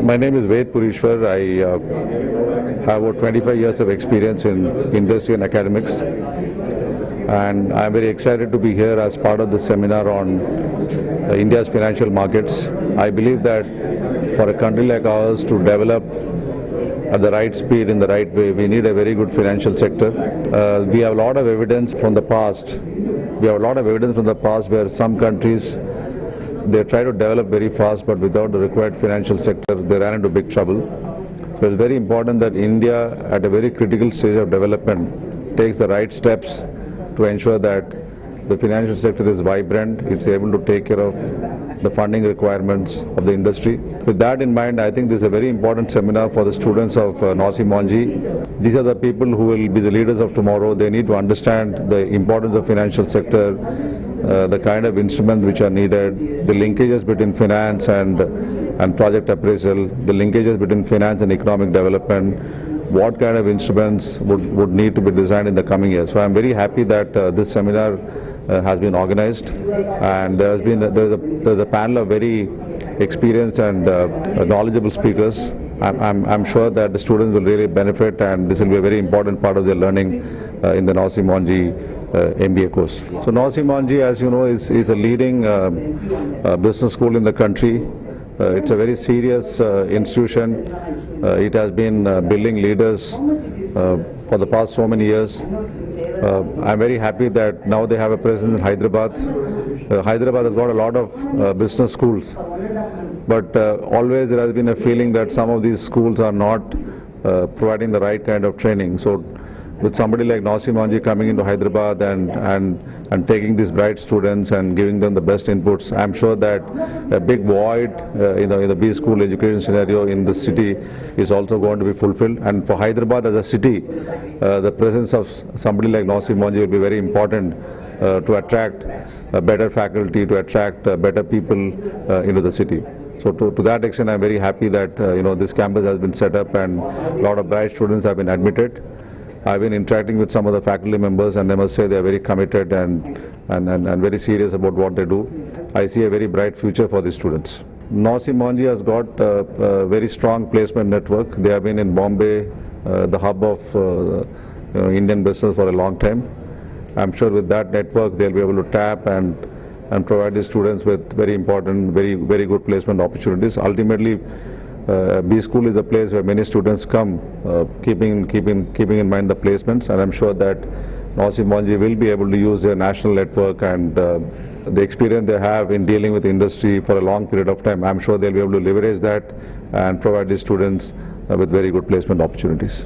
My name is Ved Purishwar. I have over 25 years of experience in industry and academics, and I'm very excited to be here as part of the seminar on India's financial markets. I believe that for a country like ours to develop at the right speed in the right way, we need a very good financial sector. We have a lot of evidence from the past. Where some countries they try to develop very fast, but without the required financial sector, they ran into big trouble. So it's very important that India, at a very critical stage of development, takes the right steps to ensure that the financial sector is vibrant, it's able to take care of the funding requirements of the industry. With that in mind, I think this is a very important seminar for the students of Naussie Monjee. These are the people who will be the leaders of tomorrow. They need to understand the importance of financial sector, the kind of instruments which are needed, the linkages between finance and project appraisal, the linkages between finance and economic development, what kind of instruments would need to be designed in the coming years. So I'm very happy that this seminar has been organized, and there's a panel of very experienced and knowledgeable speakers. I'm sure that the students will really benefit, and this will be a very important part of their learning in the Naussie Monjee MBA course. So Naussie Monjee, as you know, is a leading business school in the country. It's a very serious institution. It has been building leaders for the past so many years. I'm very happy that now they have a presence in Hyderabad. Hyderabad has got a lot of business schools, but always there has been a feeling that some of these schools are not providing the right kind of training. So with somebody like Naussie Monjee coming into Hyderabad and taking these bright students and giving them the best inputs, I'm sure that a big void in the B school education scenario in the city is also going to be fulfilled. And for Hyderabad as a city, the presence of somebody like Naussie Monjee will be very important to attract better faculty, to attract better people into the city. So to that extent, I'm very happy that this campus has been set up and a lot of bright students have been admitted. I've been interacting with some of the faculty members, and I must say they are very committed and very serious about what they do. I see a very bright future for these students. Naussie Monjee has got a very strong placement network. They have been in Bombay, the hub of Indian business for a long time. I'm sure with that network they'll be able to tap and provide the students with very important, very good placement opportunities. Ultimately, B school is a place where many students come, keeping in mind the placements, and I'm sure that Naussie Monjee will be able to use their national network and the experience they have in dealing with industry for a long period of time. I'm sure they'll be able to leverage that and provide the students with very good placement opportunities.